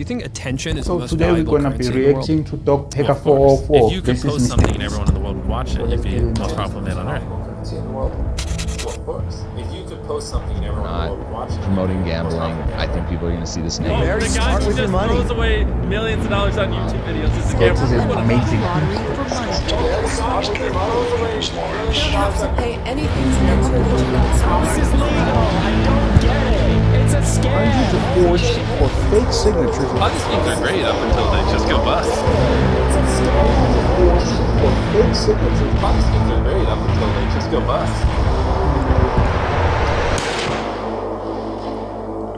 you think attention is the So most today we're valuable gonna be currency in the world? reacting to Dogpacker404. If you could post something and everyone in the world would watch it, you'd be the most powerful man on earth. Of course. If you could post something and everyone in the world would watch it, Promoting gambling, I think people are going to see this name. The guy who just throws away millions of dollars on YouTube videos is a This is gambler. amazing. Pay anything to know what This is legal. I don't get it. It's a scam. Hundreds of forged or fake signatures. Ponzi schemes are great up until they just go bust. Or fake signatures. Ponzi schemes are great up until they just go bust.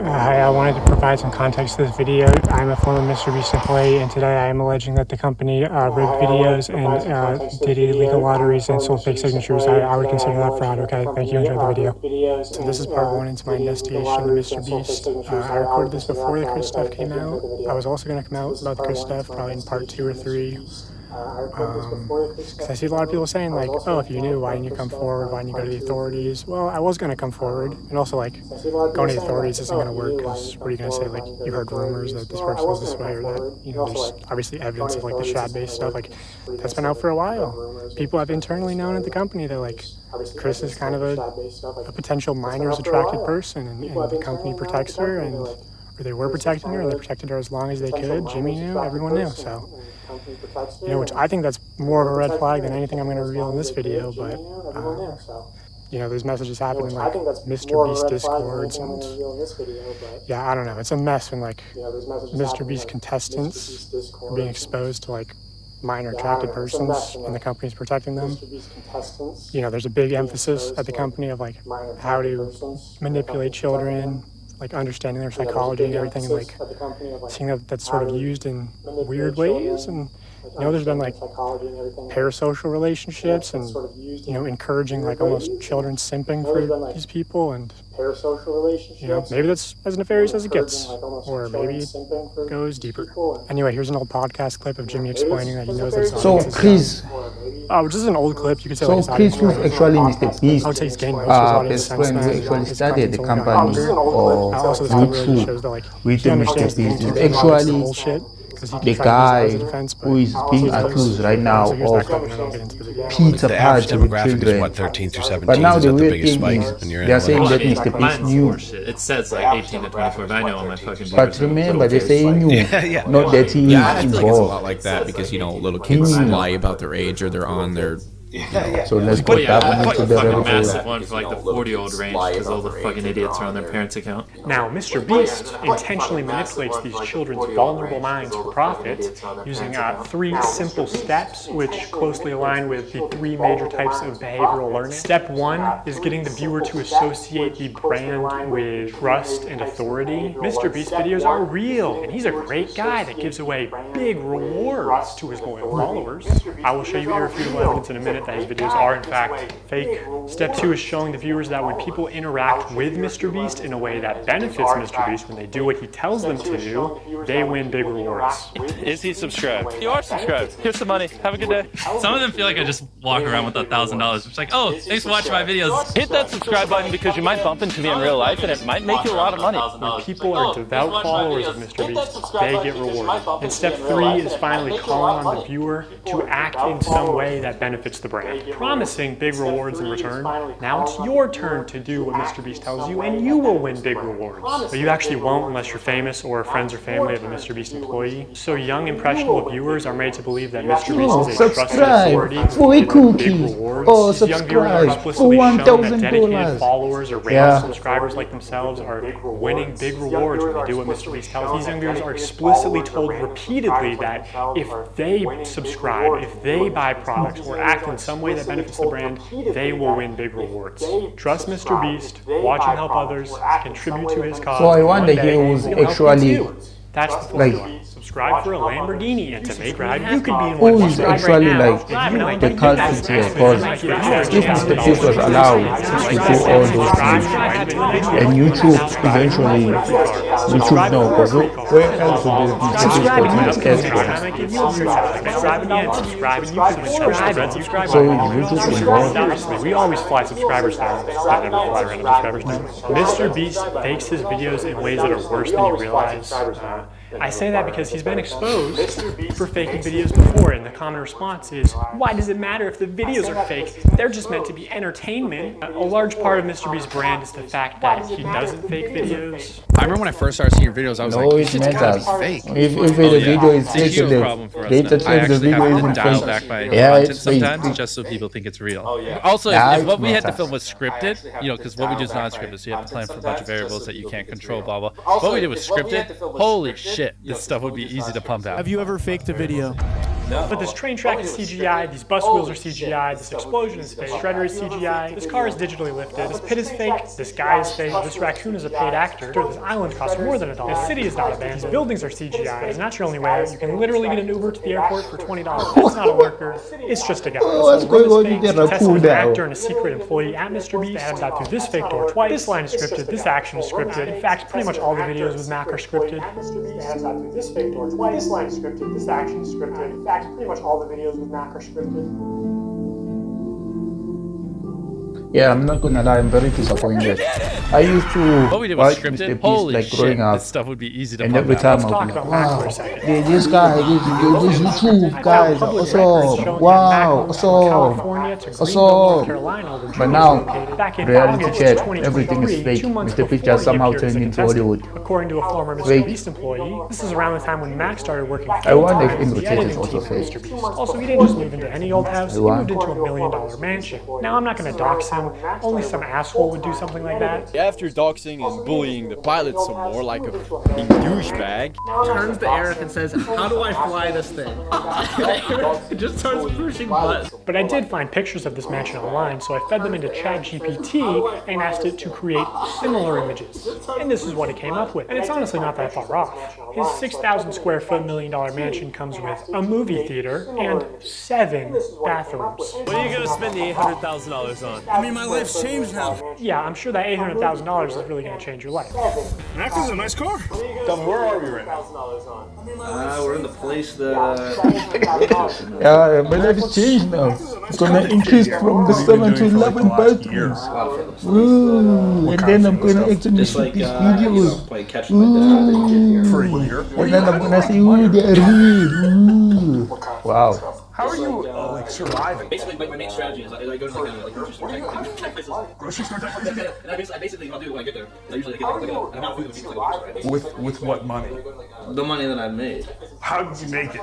Hi, I wanted to provide some context to this video. I'm a former MrBeast employee, and today I am alleging that the company rigged videos and did illegal lotteries and sold fake signatures. I would consider that fraud, okay? Thank you, enjoy the video. So this is part one into my investigation into MrBeast. I recorded this before the Chris stuff came out. I was also going to come out about the Chris stuff probably in part 2 or 3. Because I see a lot of people saying like, oh, if you knew, why didn't you come forward? Why didn't you go to the authorities? Well, I was going to come forward, and also like going to the authorities isn't going to work because what are you going to say? Like you heard rumors that this person was this way or that, you know, there's obviously evidence of like the shad-based stuff. Like that's been out for a while. People have internally known at the company that like Chris is kind of a potential minors attracted person, and the company protects her, and or they were protecting her, and they protected her as long as they could. Jimmy knew, everyone knew, so. You know, which I think that's more of a red flag than anything I'm going to reveal in this video, but, you know, there's messages happening like MrBeast Discords, and, yeah, I don't know, it's a mess when, like, MrBeast contestants are being exposed to, like, minor attracted persons, and the company's protecting them. You know, there's a big emphasis at the company of, like, how to manipulate children, like understanding their psychology and everything, and like seeing that that's sort of used in weird ways. And you know, there's been like parasocial relationships, and you know, encouraging like almost children simping for these people, and you know, maybe that's as nefarious as it gets, or maybe it goes deeper. Anyway, here's an old podcast clip of Jimmy explaining that he knows that. So Chris. Oh, just an old clip. You could say. So like Chris was actually MrBeast. I would say he's gained most of his best audience friend since who then. actually started the company or Also, this really shows that, like, YouTube with he the understands MrBeast. the It's actually bullshit, 'cause he the can try to use guy it as a defense, but who is being accused right now so here's that of clip, and then I'll get into the video. pizza The average party with demographic is children. what, 13 through 17? But now is the that the weird biggest thing spike is in your they are saying that Mine's MrBeast knew. horseshit. It says like 18 to 24, but I know on my fucking But remember, they say knew, Yeah. not that he Yeah, I is feel like it's a involved. lot like that because, you know, little kids lie about their age or they're on their... So let's But put yeah, that one like into a the fucking rabbit massive hole. one for like the 40-year-old range because all the fucking idiots are on their parents' account. Now, MrBeast intentionally manipulates these children's vulnerable minds for profit using 3 simple steps which closely align with the 3 major types of behavioral learning. Step 1 is getting the viewer to associate the brand with trust and authority. MrBeast videos are real, and he's a great guy that gives away big rewards to his loyal followers. I will show you irrefutable evidence in a minute that his videos are in fact fake. Step 2 is showing the viewers that when people interact with MrBeast in a way that benefits MrBeast, when they do what he tells them to do, they win big rewards. Is he subscribed? You are subscribed. Here's some money. Have a good day. Some of them feel like I just walk around with $1,000. It's like, oh, thanks for watching my videos. Hit that subscribe button because you might bump into me in real life and it might make you a lot of money. When people are devout followers of MrBeast, they get rewarded. And step 3 is finally calling on the viewer to act in some way that benefits the brand, promising big rewards in return. Now it's your turn to do what MrBeast tells you, and you will win big rewards. But you actually won't unless you're famous or friends or family of a MrBeast employee. So young, impressionable viewers are made to believe that MrBeast is a trusted authority for a with cookie. big rewards. Oh, These young viewers are subscribe explicitly for shown that dedicated $1,000. followers or random subscribers like themselves are winning big rewards when they do what MrBeast tells. These young viewers are explicitly told repeatedly that if they subscribe, if they buy products or act in some way that benefits the brand, they will win big rewards. Trust MrBeast, watch him help others, contribute to his cause. So I wonder he was he'll help you actually too. That's the like formula. Subscribe for a Lamborghini, and to make ride, you could be in one. who is actually like the culprit here, because if MrBeast was allowed to do all those things, and YouTube eventually, YouTube no, because where else would MrBeast continue to so YouTube involved? We always fly subscribers down. I never fly random subscribers down. MrBeast fakes his videos in ways that are worse than you realize. I say that because he's been exposed for faking videos before, and the common response is, why does it matter if the videos are fake? They're just meant to be entertainment. A large part of MrBeast's brand is the fact that he doesn't fake videos. I remember when I first started seeing your videos, I was No, like, it this shit's gotta be matters. fake. If the video is It's a fake, huge the problem for us data now. I says the actually video have to isn't dial fake. back my Yeah, content it's fake. sometimes just so people think it's real. Oh, yeah. Also, Yeah, if what we had to matters. film was scripted, you know, because what we do is non-scripted, so you have to plan for a bunch of variables that you can't control, blah, blah. What we did was scripted. Holy shit, this stuff would be easy to pump out. Have you ever faked a video? But this train track is CGI, these bus wheels are CGI, this explosion is fake, Shredder is CGI, this car is digitally lifted, this pit is fake, this guy is fake, this raccoon is a paid actor, this island costs more than $1, this city is not abandoned, these buildings are CGI, it's not your only way out, you can literally get an Uber to the airport for $20, that's not a worker, it's just a guy. What's going on with the Tested raccoon an now? actor and a secret employee at MrBeast, they had him dive through this fake door twice, this line is scripted, this action is scripted, in fact pretty much all the videos with Mac are scripted. They had him dive through this fake door twice, this line is scripted, this action is scripted, in fact pretty much all the videos with Mac are scripted. Yeah, I'm not gonna lie, I'm very disappointed. I used to What we did was watch scripted. MrBeast Holy like shit, growing up, this stuff would be easy to and pump every out. time Let's I'll talk be like, about Mac wow, for a second. this guy, this YouTube guys are awesome, wow, awesome, awesome. But now, reality check, everything is fake. MrBeast just somehow turned into Hollywood. According to a former Fake. MrBeast employee, this is around the time when Mac started working I wonder if full-time as the Infiltrated is editing also team for fake. MrBeast. Also, he didn't just move into any old house, he moved into a $1 million mansion. Now, I'm not going to dox him, only some asshole would do something like that. After doxing and bullying the pilot some more like a fucking douchebag, Turns to Eric and says, how do I fly this thing? It just starts pushing buttons. But I did find pictures of this mansion online, so I fed them into ChatGPT and asked it to create similar images. And this is what it came up with. And it's honestly not that far off. His 6,000 square foot $1 million mansion comes with a movie theater and 7 bathrooms. what are you gonna spend the $800,000 on? I mean, my life's changed now. Yeah, I'm sure that $800,000 is really going to change your life. Mac is a nice car. Dumb, where are we right now? We're in the place that, Yeah, my life is changed now. It's gonna increase from the 7 to 11 bathrooms. Ooh, and then I'm gonna actually shoot these videos. play catch my dad For a year. And then I'm gonna say, ooh, they're real. Ooh. Wow. How are you like surviving? Basically, my main strategy is I go to like grocery store type places. Grocery store type places? And I basically what I'll do when I get there, I usually get like an amount of food that would be like With what money? the money that I made. How did you make it?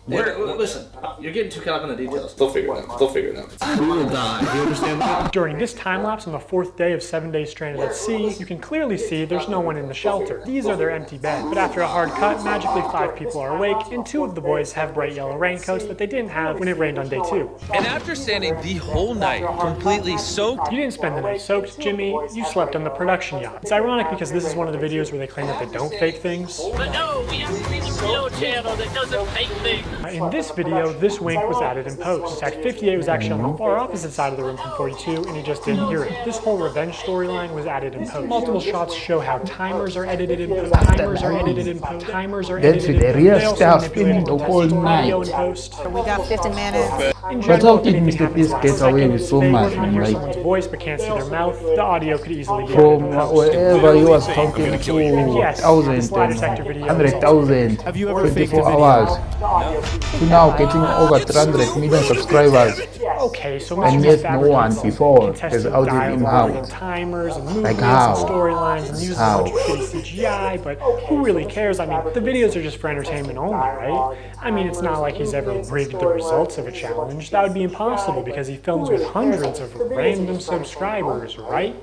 Listen, you're getting too caught up in the details. They'll figure it out. They'll figure it out. We will die. You understand that? During this time lapse on the 4th day of 7 days stranded at sea, you can clearly see there's no one in the shelter. These are their empty beds. But after a hard cut, magically 5 people are awake, and 2 of the boys have bright yellow raincoats that they didn't have when it rained on day 2. And after standing the whole night completely soaked, You didn't spend the night soaked, Jimmy. You slept on the production yacht. It's ironic because this is one of the videos where they claim that they don't fake things. But no, we have to be the real channel that doesn't fake things. In this video, this wink was added in post. Tag 58 was actually on the far opposite side of the room from 42, and he just didn't hear it. This whole revenge storyline was added in post. Multiple shots show how timers are edited in post. Timers are edited in post. Timers are That's edited in the post. real They also stuff manipulated in the the whole audio night. in post. We got 15 minutes. In But general, how did if anything MrBeast happens get last away second, with if so they much, were to hear like, someone's voice but can't see their mouth, the audio could easily be from edited in post. wherever he was talking to Yes, 1,000 this lie and detector video 100,000, Have you ever faked a 24 video? hours, to now getting over 300 million subscribers, Okay, so and Mr. yet Beast no one fabricates before contested has outed him dialogue and out. timers and movements Like and how? storylines and uses a How? bunch of shitty CGI, but who really cares? I mean, the videos are just for entertainment only, right? I mean, it's not like he's ever rigged the results of a challenge. That would be impossible because he films with hundreds of random subscribers, right?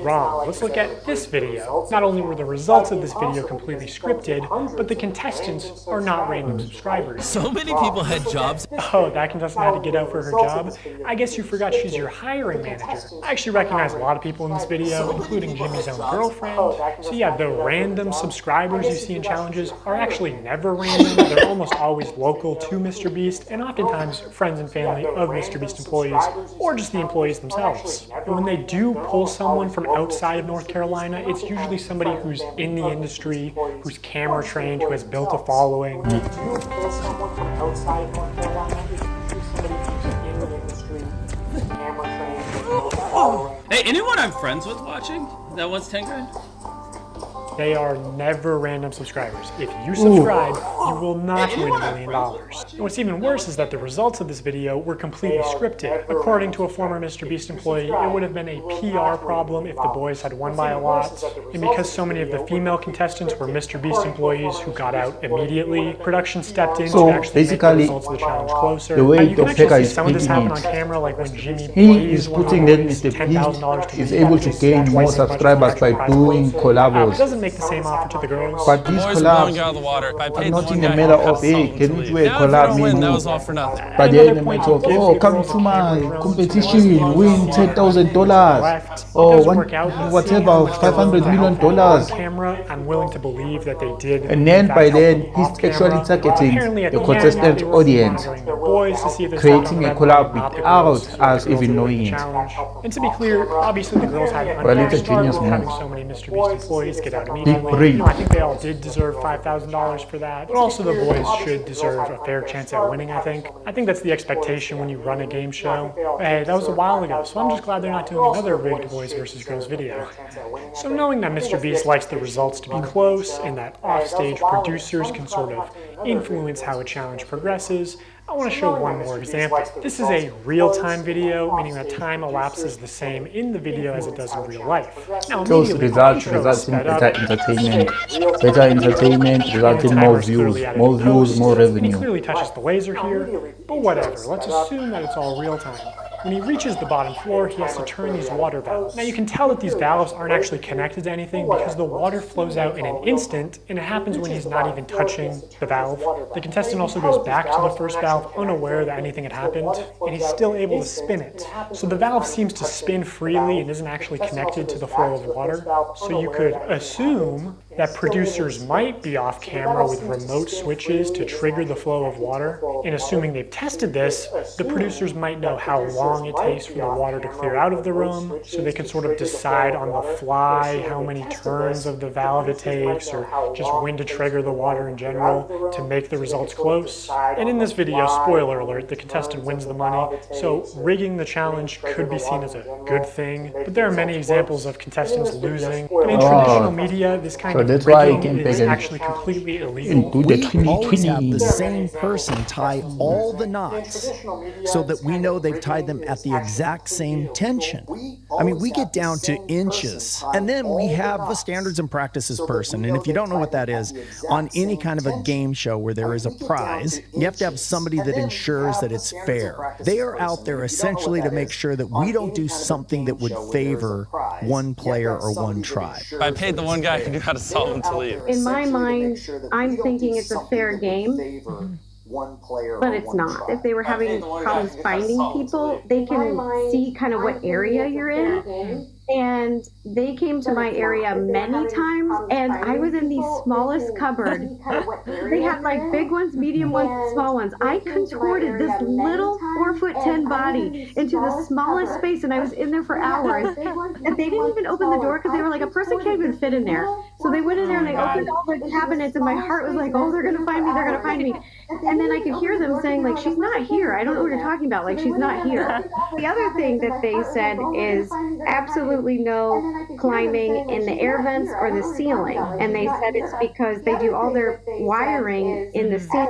Wrong. Let's look at this video. Not only were the results of this video completely scripted, but the contestants are not random subscribers. so many people had jobs. Oh, that contestant had to get out for her job? I guess you forgot she's your hiring manager. I actually recognize a lot of people in this video, including Jimmy's own girlfriend. So yeah, the random subscribers you see in challenges are actually never random. They're almost always local to MrBeast, and oftentimes friends and family of MrBeast employees, or just the employees themselves. And when they do pull someone from outside of North Carolina, it's usually somebody who's in the industry, who's camera trained, who has built a following. When they do pull someone from outside of North Carolina, it's usually somebody who's in the industry, who's camera trained, who has built a following. Hey, anyone I'm friends with watching that wants 10 grand? They are never random subscribers. If you subscribe, you will not win $1 million. And what's even worse is that the results of this video were completely scripted. According to a former MrBeast employee, it would have been a PR problem if the boys had won by a lot. And because so many of the female contestants were MrBeast employees who got out immediately, production stepped in to actually make the results of the challenge closer. The way You can actually Dogpacker see is some of this happen on speaking camera, like when Jimmy he is putting that MrBeast is able to gain more subscribers by doing collabs. It doesn't make the same offer to the girls. But these Boys are blowing collabs out of the water. If I are paid not the in one the guy matter who of, hey, got can sold we to do a leave. Now, if you collab don't win, that menu? was all for nothing. But they're in the matter of, oh, come to my competition, win $10,000 or whatever, $500 million. On camera, I'm willing to believe that they did. And then by then, he's actually targeting the contestant audience, creating a collab without us even knowing it. And to be clear, obviously the girls had an Well, unfair it's a start genius with move. having so many MrBeast employees get out Big immediately. brain. You know, I think they all did deserve $5,000 for that, but also the boys should deserve a fair chance at winning, I think. I think that's the expectation when you run a game show. But hey, that was a while ago, so I'm just glad they're not doing another rigged boys versus girls video. So knowing that MrBeast likes the results to be close and that offstage producers can sort of influence how a challenge progresses, I want to show one more example. This is a real-time video, meaning that time elapses the same in the video as it does in real life. Now, Those results result in better entertainment, result in more views, more And he revenue. clearly touches the laser here, but whatever, let's assume that it's all real-time. When he reaches the bottom floor, he has to turn these water valves. Now you can tell that these valves aren't actually connected to anything because the water flows out in an instant, and it happens when he's not even touching the valve. The contestant also goes back to the first valve unaware that anything had happened, and he's still able to spin it. So the valve seems to spin freely and isn't actually connected to the flow of water. So you could assume that producers might be off camera with remote switches to trigger the flow of water. And assuming they've tested this, the producers might know how long it takes for the water to clear out of the room, so they can sort of decide on the fly how many turns of the valve it takes, or just when to trigger the water in general to make the results close. And in this video, spoiler alert, the contestant wins the money, so rigging the challenge could be seen as a good thing, but there are many examples of contestants losing. And in traditional media, this kind of that's why rigging is actually completely illegal. Into We always have the 2020. same person tie all the knots so that we know they've tied them at the exact same tension. I mean, we get down to inches. And then we have a standards and practices person. And if you don't know what that is, on any kind of a game show where there is a prize, you have to have somebody that ensures that it's fair. They are out there essentially to make sure that we don't do something that would favor one player or one tribe. If I paid the one guy who knew how to solve them to leave. In my mind, I'm thinking it's a fair game, but it's not. If they were having problems finding people, they can see kind of what area you're in. And they came to my area many times, and I was in the smallest cupboard. They had like big ones, medium ones, small ones. I contorted this little 4'10" body into the smallest space, and I was in there for hours. And they didn't even open the door because they were like, a person can't even fit in there. So they went in there and they opened all the cabinets, and my heart was like, oh, they're gonna find me, they're gonna find me. And then I could hear them saying like, she's not here. I don't know what you're talking about. Like, she's not here. The other thing that they said is absolutely no climbing in the air vents or the ceiling, and they said it's because they do all their wiring in the ceiling.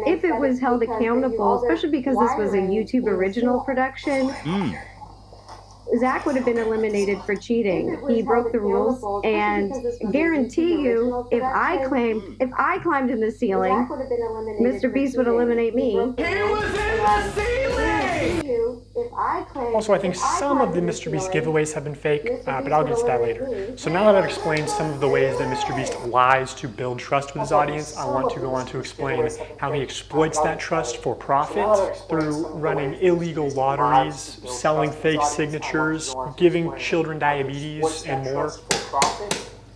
If it was held accountable, especially because this was a YouTube original production, Zach would have been eliminated for cheating. He broke the rules, and guarantee you, if I climbed in the ceiling, MrBeast would eliminate me. He was in the ceiling! Also, I think some of the MrBeast giveaways have been fake, but I'll get to that later. So now that I've explained some of the ways that MrBeast lies to build trust with his audience, I want to go on to explain how he exploits that trust for profit through running illegal lotteries, selling fake signatures, giving children diabetes, and more.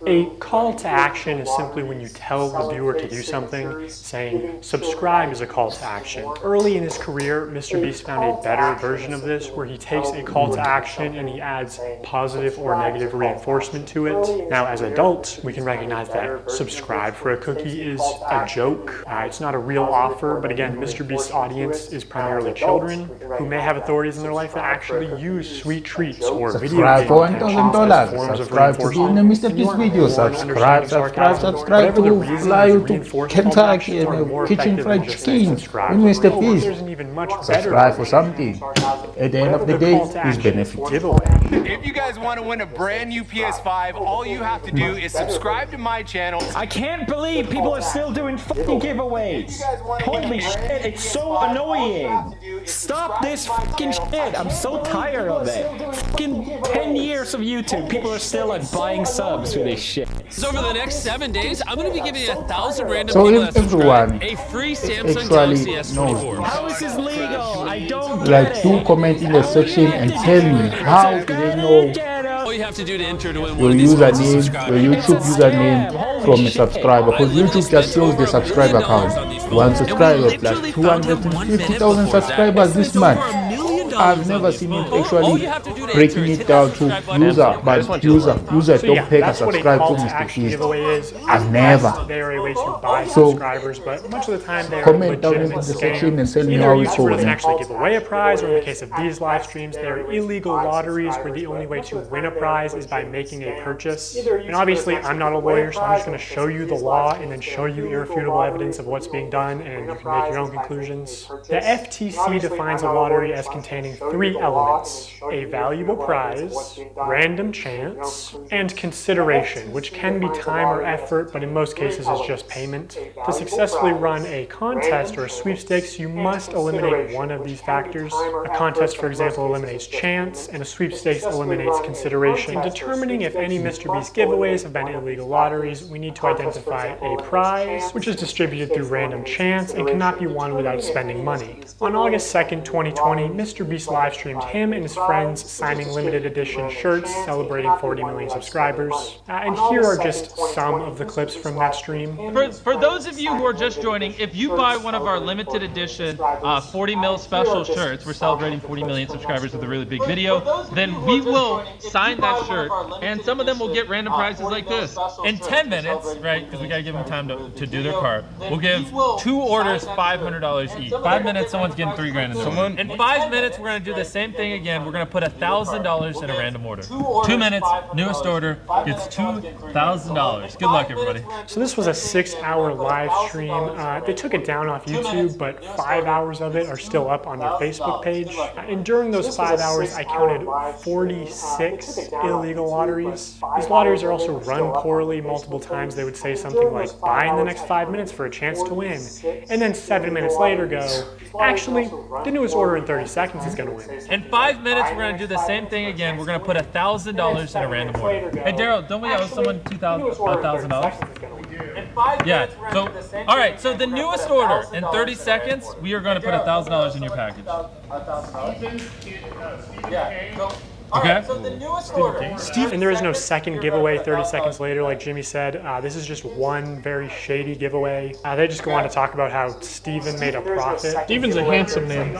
A call to action is simply when you tell the viewer to do something, saying subscribe is a call to action. Early in his career, MrBeast found a better version of this where he takes a call to action and he adds positive or negative reinforcement to it. Now, as adults, we can recognize that subscribe for a cookie is a joke. It's not a real offer, but again, MrBeast's audience is primarily children who may have authorities in their life that actually use sweet treats or video game attentions as forms of reinforcement. In the MrBeast video, subscribe to fly you to Kentucky and kitchen fried chicken with MrBeast. Subscribe for something. At the end of the day, it's benefit. If you guys want to win a brand new PS5, all you have to do is subscribe to my channel. I can't believe people are still doing fucking giveaways. Holy shit, it's so annoying. Stop this fucking shit. I'm so tired of it. Fucking 10 years of YouTube, people are still like buying subs for this shit. So over the next 7 days, I'm going to be giving 1,000 random So people if everyone a free Samsung Galaxy S24. How is this legal? I don't like to comment in the section and tell me how do they know All you have to do to enter to win your one of these username, your YouTube username from a subscriber, because YouTube just shows the subscriber count. One subscriber plus 250,000 subscribers this month. I've never seen it actually breaking it down to user by user Dogpacker subscribe to MrBeast. I've never. They are a way to buy So subscribers, but much of the time they are comment down in legitimate the scam. section and tell me Either how a it's YouTuber doesn't going. actually give away a prize, or in the case of these live streams, they are illegal lotteries where the only way to win a prize is by making a purchase. And obviously, I'm not a lawyer, so I'm just going to show you the law and then show you irrefutable evidence of what's being done, and you can make your own conclusions. The FTC defines a lottery as containing 3 elements: a valuable prize, random chance, and consideration, which can be time or effort, but in most cases is just payment. To successfully run a contest or a sweepstakes, you must eliminate one of these factors. A contest, for example, eliminates chance, and a sweepstakes eliminates consideration. In determining if any MrBeast giveaways have been illegal lotteries, we need to identify a prize, which is distributed through random chance and cannot be won without spending money. On August 2nd, 2020, MrBeast live streamed him and his friends signing limited edition shirts celebrating 40 million subscribers. And here are just some of the clips from that stream. For those of you who are just joining, if you buy one of our limited edition 40 mil special shirts, we're celebrating 40 million subscribers with a really big video, then we will sign that shirt, and some of them will get random prizes like this. In 10 minutes, right, because we gotta give them time to do their part, we'll give 2 orders $500 each. 5 minutes, someone's getting $3 grand in the order. In 5 minutes, we're gonna do the same thing again. We're gonna put $1,000 in a random order. 2 minutes, newest order gets $2,000. Good luck, everybody. So this was a 6-hour live stream. They took it down off YouTube, but 5 hours of it are still up on their Facebook page. And during those 5 hours, I counted 46 illegal lotteries. These lotteries are also run poorly. Multiple times they would say something like, buy in the next 5 minutes for a chance to win. And then 7 minutes later go, actually, the newest order in 30 seconds is gonna win. In 5 minutes, we're gonna do the same thing again. We're gonna put $1,000 in a random order. Hey, Daryl, don't we owe someone $1,000? Yeah. So, all right. So the newest order in 30 seconds, we are going to put $1,000 in your package. Okay. So the newest order. Steve, and there is no second giveaway 30 seconds later, like Jimmy said. This is just one very shady giveaway. They just go on to talk about how Steven made a profit. Steven's a handsome name.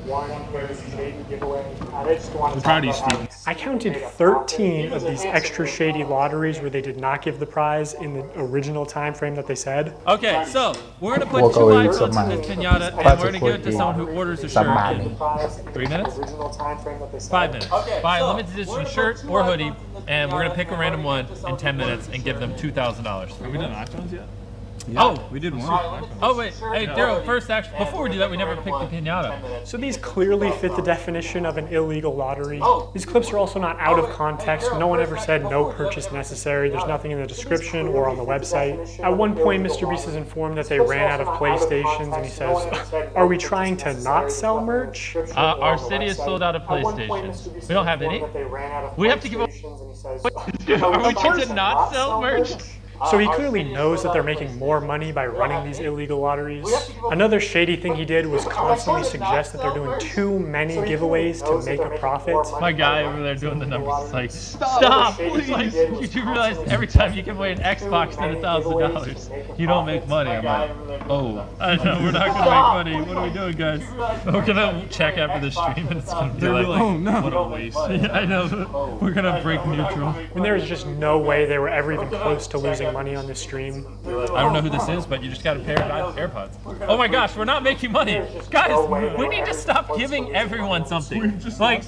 I'm proud of you, Steven. I counted 13 of these extra shady lotteries where they did not give the prize in the original time frame that they said. Okay, so we're gonna put 2 icons in this pinata, and we're gonna give it to someone who orders a shirt in 3 minutes? 5 minutes. Buy a limited edition shirt or hoodie, and we're gonna pick a random one in 10 minutes and give them $2,000. Have we done icons yet? Yeah, oh, we did one. Oh wait, hey Daryl, first actually, before we do that, we never picked the pinata. So these clearly fit the definition of an illegal lottery. These clips are also not out of context. No one ever said no purchase necessary. There's nothing in the description or on the website. At one point, MrBeast is informed that they ran out of PlayStations, and he says, are we trying to not sell merch? Our city is sold out of PlayStations. We don't have any. We have to give away. Are we trying to not sell merch? So he clearly knows that they're making more money by running these illegal lotteries. Another shady thing he did was constantly suggest that they're doing too many giveaways to make a profit. My guy over there doing the numbers is like, stop, please. Like, you do realize every time you give away an Xbox and $1,000, you don't make money. I'm like, oh, I know, we're not gonna make money. What are we doing, guys? We're gonna check after the stream and it's gonna be like, oh no, what a waste. Yeah, I know, we're gonna break neutral. And there was just no way they were ever even close to losing money on this stream. I don't know who this is, but you just got a pair of AirPods. Oh my gosh, we're not making money. Guys, we need to stop giving everyone something. Like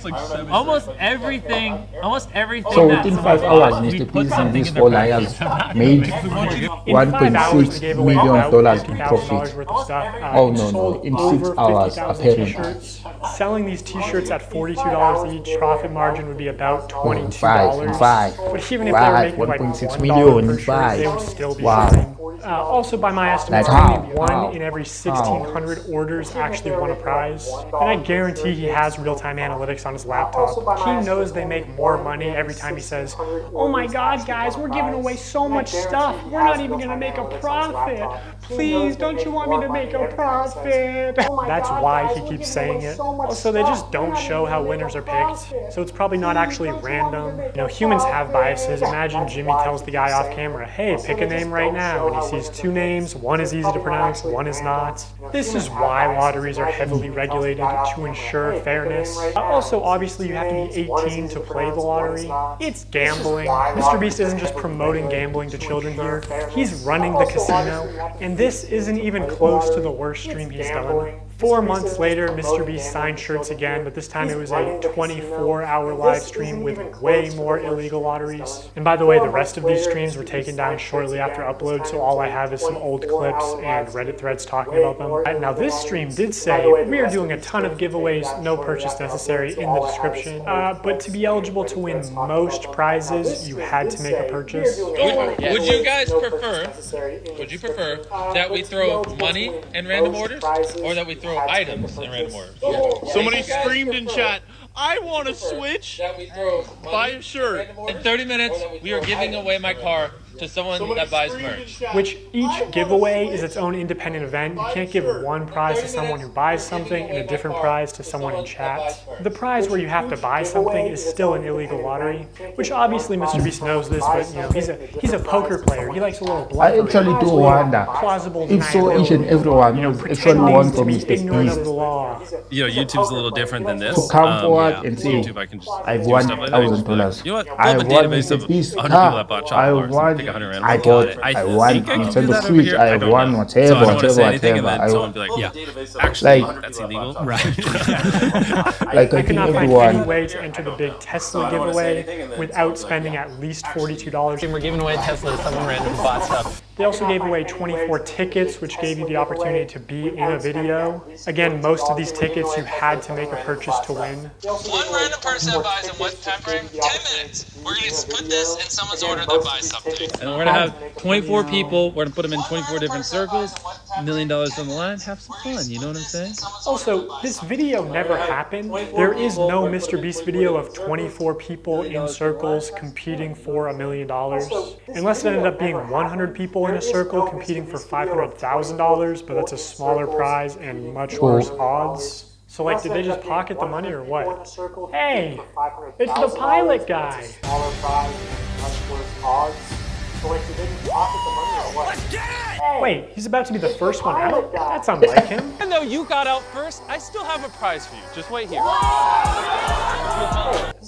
almost everything So within 5 hours, MrBeast and these 4 liars made $1.6 million in profit. Oh no, in 6 hours apparently. Selling these t-shirts at $42 each, profit margin would be about $22. But even if they were making like $1 per shirt, they would still be selling. Also, by my estimates, only 1 in every 1,600 orders actually won a prize. And I guarantee he has real-time analytics on his laptop. He knows they make more money every time he says, oh my god, guys, we're giving away so much stuff. We're not even going to make a profit. Please, don't you want me to make a profit? That's why he keeps saying it. Also, they just don't show how winners are picked. So it's probably not actually random. You know, humans have biases. Imagine Jimmy tells the guy off camera, hey, pick a name right now. And he sees 2 names, one is easy to pronounce, one is not. This is why lotteries are heavily regulated to ensure fairness. Also, obviously, you have to be 18 to play the lottery. It's gambling. MrBeast isn't just promoting gambling to children here. He's running the casino, and this isn't even close to the worst stream he's done. 4 months later, MrBeast signed shirts again, but this time it was a 24-hour live stream with way more illegal lotteries. And by the way, the rest of these streams were taken down shortly after upload, so all I have is some old clips and Reddit threads talking about them. Now this stream did say, we are doing a ton of giveaways, no purchase necessary in the description. But to be eligible to win most prizes, you had to make a purchase. Would you guys prefer, that we throw money in random orders, or that we throw items in random orders? Somebody screamed in chat, I want a Switch, buy a shirt. In 30 minutes, we are giving away my car to someone that buys merch. Which each giveaway is its own independent event. You can't give one prize to someone who buys something and a different prize to someone in chat. The prize where you have to buy something is still an illegal lottery, which obviously MrBeast knows this, but you know, he's a poker player. He likes a little bluff. I actually do wonder if so each and everyone actually want from MrBeast. You know, YouTube's a little different than this. To come forward and say, I've won $1,000. You know what? I won MrBeast. I won. I bought, I won Nintendo Switch, I won whatever. Actually, that's illegal. Right. Like I could not find any way to enter the big Tesla giveaway without spending at least $42. And we're giving away a Tesla to someone random who bought stuff. They also gave away 24 tickets, which gave you the opportunity to be in a video. Again, most of these tickets you had to make a purchase to win. One random person that buys in what time frame? 10 minutes. We're going to put this in someone's order that buys something. And we're going to have 24 people. We're going to put them in 24 different circles. $1 million on the line. Have some fun. You know what I'm saying? Also, this video never happened. There is no MrBeast video of 24 people in circles competing for $1 million. Unless it ended up being 100 people in a circle competing for $500,000, but that's a smaller prize and much worse odds. So like, did they just pocket the money or what? Hey, it's the pilot guy. Smaller prize, much worse odds. So like, did they just pocket the money or what? Let's get it! Wait, he's about to be the first one out? That's unlike him. Even though you got out first, I still have a prize for you. Just wait here.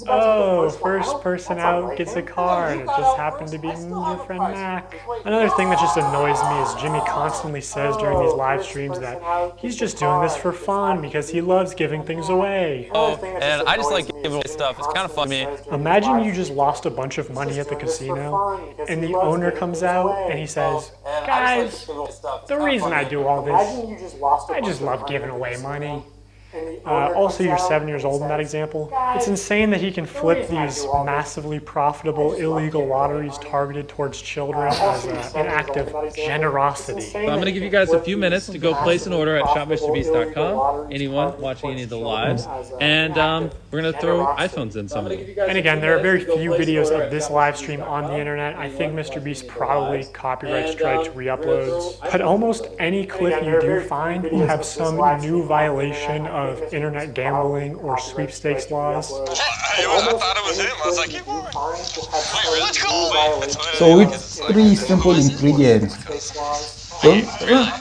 Oh, first person out gets a car, and it just happened to be your friend Mac. Another thing that just annoys me is Jimmy constantly says during these live streams that he's just doing this for fun because he loves giving things away. Oh, and I just like giving away stuff. It's kind of fun to me. Imagine you just lost a bunch of money at the casino, and the owner comes out and he says, guys, the reason I do all this, I just love giving away money. Also, you're 7 years old in that example. It's insane that he can flip these massively profitable illegal lotteries targeted towards children as an act of generosity. So I'm going to give you guys a few minutes to go place an order at shopmrbeast.com, anyone watching any of the lives, and we're going to throw iPhones in some of them. And again, there are very few videos of this live stream on the internet. I think MrBeast probably copyright strikes re-uploads, but almost any clip you do find will have some new violation of internet gambling or sweepstakes laws. I thought it was him. I was like, keep going. Wait, let's go. So it's 3 simple ingredients.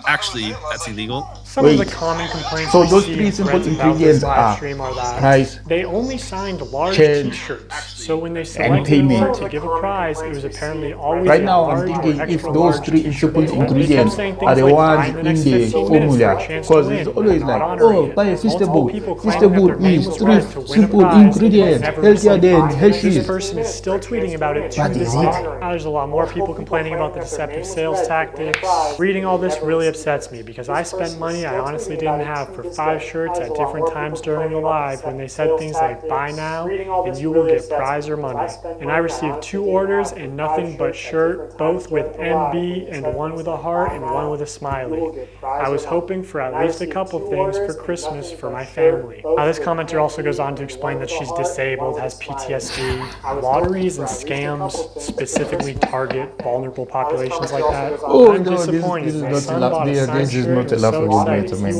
Actually, that's illegal. Some of the common complaints so we those see 3 simple about this ingredients live are stream are that price, they only signed large change, t-shirts. So when they and selected payment. to give a prize, it was apparently always Right a now I'm large or thinking if extra those large 3 t-shirt. simple They kept ingredients saying are things the like, ones "Buy in the in next the 15 minutes for a formula, chance because to it's win." always Not like, honoring oh, it. buy a Multiple vegetable. people claiming that Vegetable their name is was 3 read to win a simple prize, ingredients, never healthier received than prizes. This Hershey's. person is still tweeting about it to But this is day. it? There's a lot more people complaining about the deceptive sales tactics. Reading all this really upsets me because I spent money I honestly didn't have for 5 shirts at different times during the live when they said things like, buy now and you will get prize or money. And I received 2 orders and nothing but shirt, both with MB and one with a heart and one with a smiley. I was hoping for at least a couple things for Christmas for my family. This commenter also goes on to explain that she's disabled, has PTSD. Lotteries and scams specifically target vulnerable populations like that. Oh I'm no, disappointed. this is not a laughable matter, man.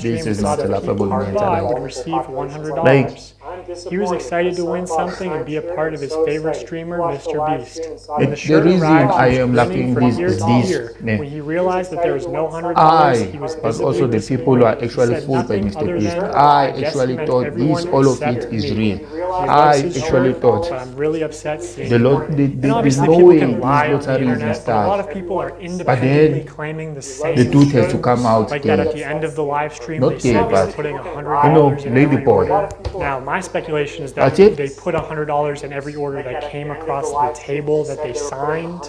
This is not a laughable matter. Would receive $100. Like, he was excited to win something and be a part of his favorite streamer, MrBeast. the reason I am laughing this is this, when he realized that there was no $100, he was but also the people who are actually fooled by MrBeast. I actually thought this, all of it is real. I actually thought I'm really upset seeing there's no way these lotteries and stuff. A lot of stuff. people are But independently then claiming the same. the truth has to come out Like there. that at the end of the live stream, Not they said there, they were but putting you $100 know, in lady every boy. order. Now, my speculation is that That's it? they put $100 in every order that came across the table that they signed,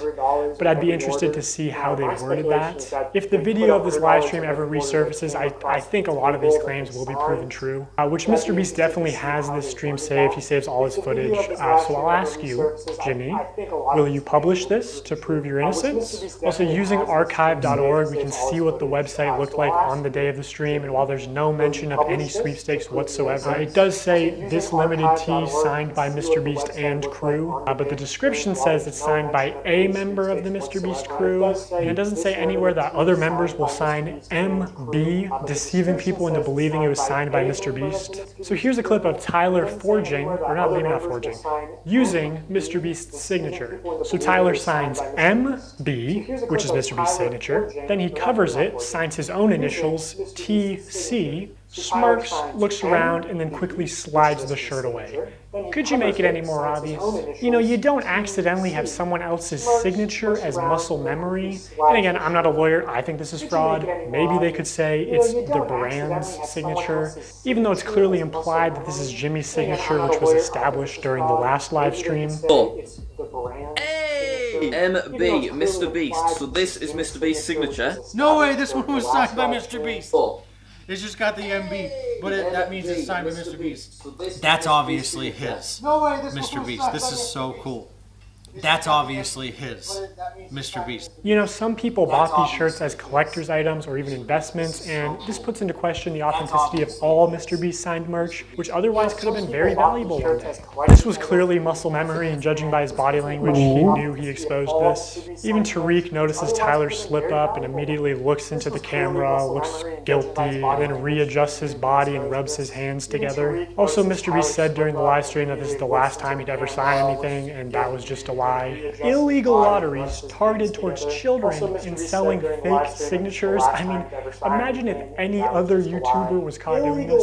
but I'd be interested to see how they worded that. If the video of this live stream ever resurfaces, I think a lot of these claims will be proven true, which MrBeast definitely has this stream saved. He saves all his footage. So I'll ask you, Jimmy, will you publish this to prove your innocence? Also, using archive.org, we can see what the website looked like on the day of the stream, and while there's no mention of any sweepstakes whatsoever, it does say this limited tee signed by MrBeast and crew, but the description says it's signed by a member of the MrBeast crew, and it doesn't say anywhere that other members will sign MB, deceiving people into believing it was signed by MrBeast. So here's a clip of Tyler forging, or not, maybe not forging, using MrBeast's signature. So Tyler signs MB, which is MrBeast's signature, then he covers it, signs his own initials, TC, smirks, looks around, and then quickly slides the shirt away. Could you make it any more obvious? You know, you don't accidentally have someone else's signature as muscle memory. And again, I'm not a lawyer, I think this is fraud. Maybe they could say it's the brand's signature, even though it's clearly implied that this is Jimmy's signature, which was established during the last live stream. Hey! MB, MrBeast. So this is MrBeast's signature. No way, this one was signed by MrBeast. It's just got the MB, but that means it's signed by MrBeast. That's obviously his. MrBeast. This is so cool. That's obviously his. MrBeast. You know, some people bought these shirts as collector's items or even investments, and this puts into question the authenticity of all MrBeast signed merch, which otherwise could have been very valuable one day. This was clearly muscle memory, and judging by his body language, he knew he exposed this. Even Tariq notices Tyler slip up and immediately looks into the camera, looks guilty, then readjusts his body and rubs his hands together. Also, MrBeast said during the live stream that this is the last time he'd ever sign anything, and that was just a lie. Illegal lotteries targeted towards children and selling fake signatures. I mean, imagine if any other YouTuber was caught doing this.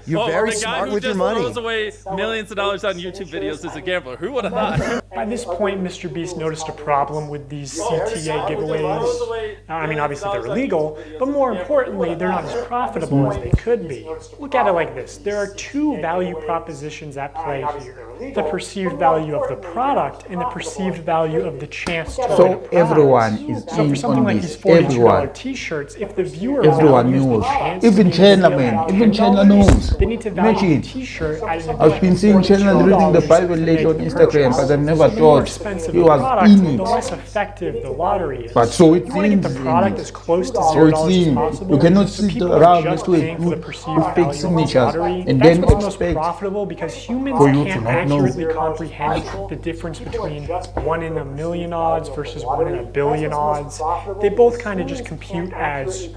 You're very smart with your money. The guy who just throws away millions of dollars on YouTube videos is a gambler. Who would have thought? By this point, MrBeast noticed a problem with these CTA giveaways. I mean, obviously they're illegal, but more importantly, they're not as profitable as they could be. Look at it like this. There are 2 value propositions at play here. the perceived value of the product and the perceived value of the chance to win a So prize. everyone is So for in something on like this. these $42 Everyone. t-shirts, if the viewer Everyone values the knows. chance Even to win a Chandler, video man. at Even Chandler $10, knows. they need to value Imagine. the t-shirt at an I've been seeing Chandler reading the Bible late on Instagram, but I've never the more thought expensive he the was product, in the it. less effective the lottery is. But so it you want to get seems. the product as close to So $0 it as seems. possible. You cannot so sit people are around just next to it paying for the with perceived fake value of the signatures lottery. and That's then what's most expect profitable because humans for you to can't not know. accurately comprehend the difference between 1 in a million odds versus 1 in a billion odds. They both kind of just compute as,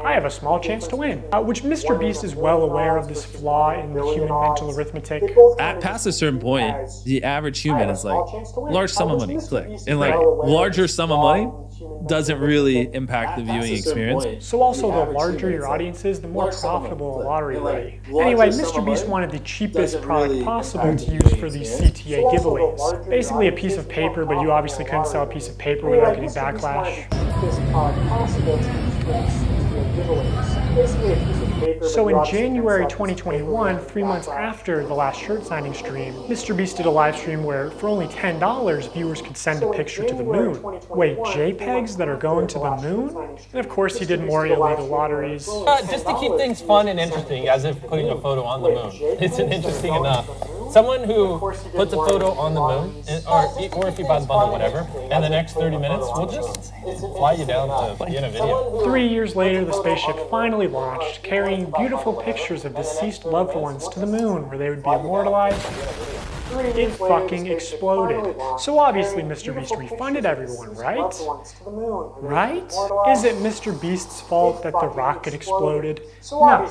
I have a small chance to win, which MrBeast is well aware of this flaw in the human mental arithmetic. At past a certain point, the average human is like, large sum of money, click. And like, larger sum of money doesn't really impact the viewing experience. So also, the larger your audience is, the more profitable a lottery will be. Anyway, MrBeast wanted the cheapest product possible to use for these CTA giveaways. Basically a piece of paper, but you obviously couldn't sell a piece of paper without getting backlash. So in January 2021, 3 months after the last shirt signing stream, MrBeast did a live stream where for only $10, viewers could send a picture to the moon. Wait, JPEGs that are going to the moon? And of course he did more illegal lotteries. Just to keep things fun and interesting, as if putting a photo on the moon isn't interesting enough. Someone who puts a photo on the moon, or if you buy the bundle, whatever, and the next 30 minutes, we'll just fly you down to be in a video. 3 years later, the spaceship finally launched, carrying beautiful pictures of deceased loved ones to the moon, where they would be immortalized. It fucking exploded. So obviously MrBeast refunded everyone, right? Right? Is it MrBeast's fault that the rocket exploded? No.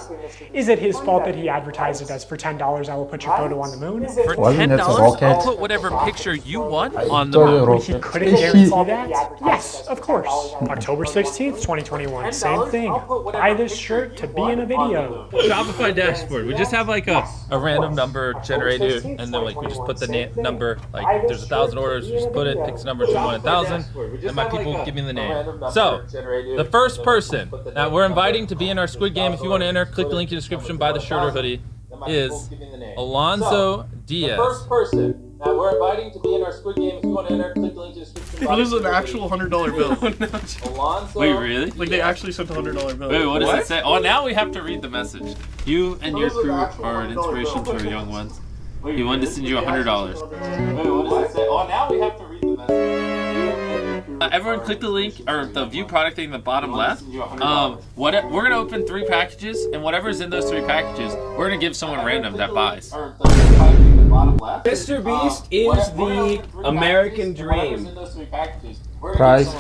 Is it his fault that he advertised it as for $10 I will put your photo on the moon? For $10, I'll put whatever picture you want on the moon. He couldn't guarantee that? Yes, of course. October 16th, 2021, same thing. Buy this shirt to be in a video. Shopify dashboard. We just have like a random number generator, and then like we just put the number, like there's 1,000 orders, we just put it, picks a number between 1 and 1,000, and my people give me the name. So, the first person that we're inviting to be in our Squid Game, if you want to enter, click the link in the description, buy the shirt or hoodie, is Alonzo Diaz. The first person that we're inviting to be in our Squid Game, if you want to enter, click the link in the description. What is an actual $100 bill? Alonzo. Wait, really? Like they actually sent a $100 bill. Wait, what does it say? Oh, now we have to read the message. You and your crew are an inspiration to our young ones. He wanted to send you $100. Wait, what does it say? Oh, now we have to read the message. Everyone click the link, or the view product thing in the bottom left. We're going to open 3 packages, and whatever's in those 3 packages, we're going to give someone random that buys. MrBeast is the American dream. Price.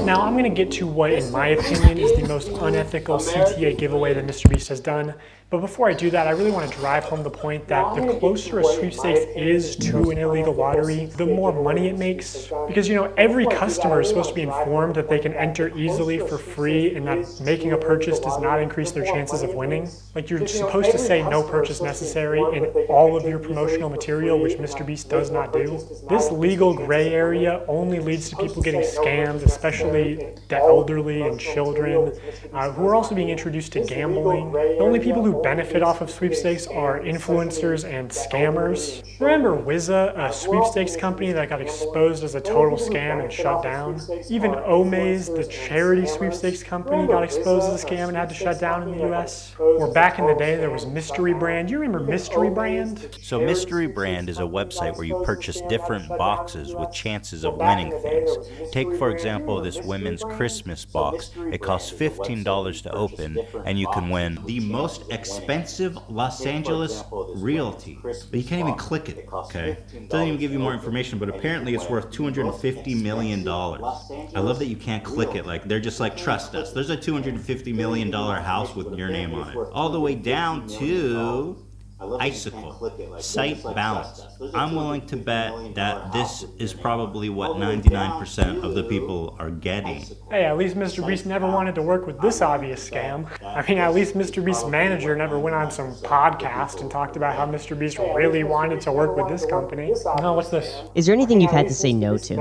Now I'm going to get to what, in my opinion, is the most unethical CTA giveaway that MrBeast has done. But before I do that, I really want to drive home the point that the closer a sweepstakes is to an illegal lottery, the more money it makes. Because, you know, every customer is supposed to be informed that they can enter easily for free and that making a purchase does not increase their chances of winning. Like, you're supposed to say no purchase necessary in all of your promotional material, which MrBeast does not do. This legal gray area only leads to people getting scammed, especially the elderly and children, who are also being introduced to gambling. The only people who benefit off of sweepstakes are influencers and scammers. Remember Wizza, a sweepstakes company that got exposed as a total scam and shut down? Even Omaze, the charity sweepstakes company, got exposed as a scam and had to shut down in the US. Or back in the day, there was MrBeast. You remember MrBeast? So MrBeast is a website where you purchase different boxes with chances of winning things. Take, for example, this women's Christmas box. It costs $15 to open, and you can win the most expensive Los Angeles realty. But you can't even click it, okay? It doesn't even give you more information, but apparently it's worth $250 million. I love that you can't click it. Like, they're just like, trust us. There's a $250 million house with your name on it. All the way down to Icicle, site balance. I'm willing to bet that this is probably what 99% of the people are getting. Hey, at least MrBeast never wanted to work with this obvious scam. I mean, at least MrBeast's manager never went on some podcast and talked about how MrBeast really wanted to work with this company. No, what's this? Is there anything you've had to say no to?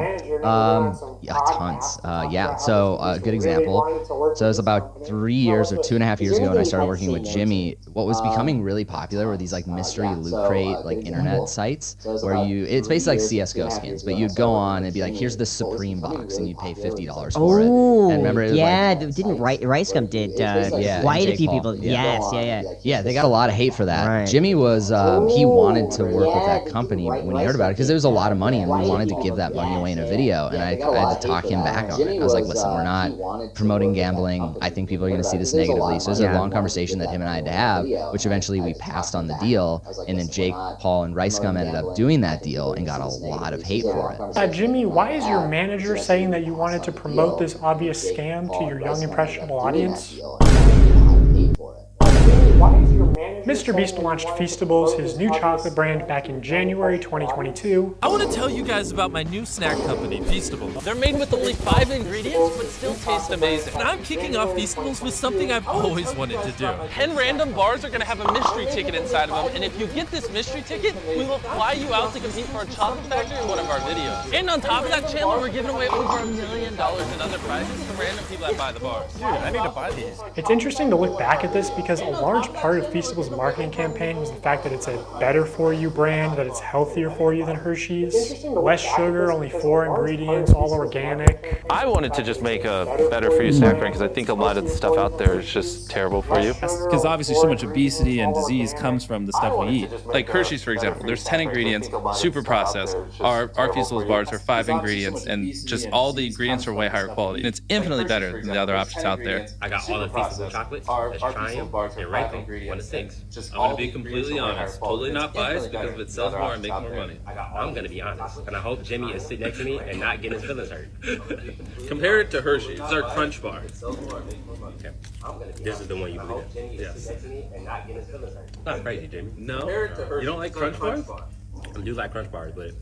Yeah, tons. Yeah, so a good example. So it was about 3 years or 2.5 years ago when I started working with Jimmy. What was becoming really popular were these like mystery loot crate like internet sites where it's basically like CSGO skins, but you'd go on and be like, here's the Supreme box, and you'd pay $50 for it. And remember, it was didn't RiceGum did quite a few people. Yes, yeah, they got a lot of hate for that. Right. Jimmy was he wanted to work with that company when he heard about it because there was a lot of money and we wanted to give that money away in a video, and I had to talk him back on it. I was like, listen, we're not promoting gambling. I think people are going to see this negatively. So it was a long conversation that him and I had to have, which eventually we passed on the deal, and then Jake, Paul, and RiceGum ended up doing that deal and got a lot of hate for it. Jimmy, why is your manager saying that you wanted to promote this obvious scam to your young impressionable audience? MrBeast launched Feastables, his new chocolate brand, back in January 2022. I want to tell you guys about my new snack company, Feastables. They're made with only 5 ingredients, but still taste amazing. And I'm kicking off Feastables with something I've always wanted to do. 10 random bars are going to have a mystery ticket inside of them, and if you get this mystery ticket, we will fly you out to compete for a chocolate factory in one of our videos. And on top of that, Chandler, we're giving away over $1 million in other prizes to random people that buy the bars. Dude, I need to buy these. It's interesting to look back at this because a large part of Feastables' marketing campaign was the fact that it's a better for you brand, that it's healthier for you than Hershey's. Less sugar, only 4 ingredients, all organic. I wanted to just make a better for you snack brand because I think a lot of the stuff out there is just terrible for you. Because obviously so much obesity and disease comes from the stuff we eat. Like Hershey's, for example, there's 10 ingredients, super processed. Our Feastables bars are 5 ingredients, and just all the ingredients are way higher quality. And it's infinitely better than the other options out there. I got all the Feastable chocolate. Let's try them and rank them 1 to 6. I'm going to be completely honest, totally not biased, because if it sells more and makes more money, I'm going to be honest. And I hope Jimmy is sitting next to me and not getting his feelings hurt. Compare it to Hershey's. It's our Crunch Bar. Okay. This is the one you believe in. Yes. Not crazy, Jimmy. No? You don't like Crunch Bars? I do like Crunch Bars, but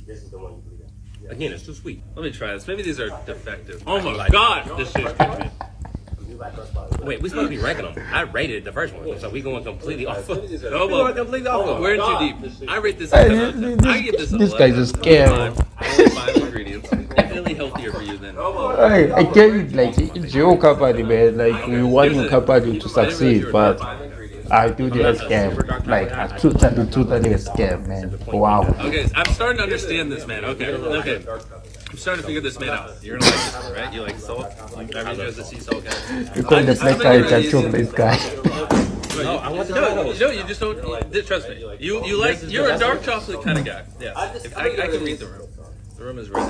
this is the one you believe in. Again, it's too sweet. Let me try this. Maybe these are defective. Oh my god, this shit's good. Wait, we're supposed to be ranking them. I rated the first one, so we going completely off. We're in too deep. I rate this. I give this. This guy's a scam. Only 5 ingredients. Definitely healthier for you than. I get it, like it's your company, man. Like we want your company to succeed, but I do the scam. Like I totally a scam, man. Wow. Okay, I'm starting to understand this, man. Okay. I'm starting to figure this man out. You're gonna like this one, right? You like salt? Everyone knows the sea salt guy. You call the black guy and chocolate guy. No, I want to know. No, you just don't. Trust me. You like. You're a dark chocolate kind of guy. Yeah. I can read the room. The room is red.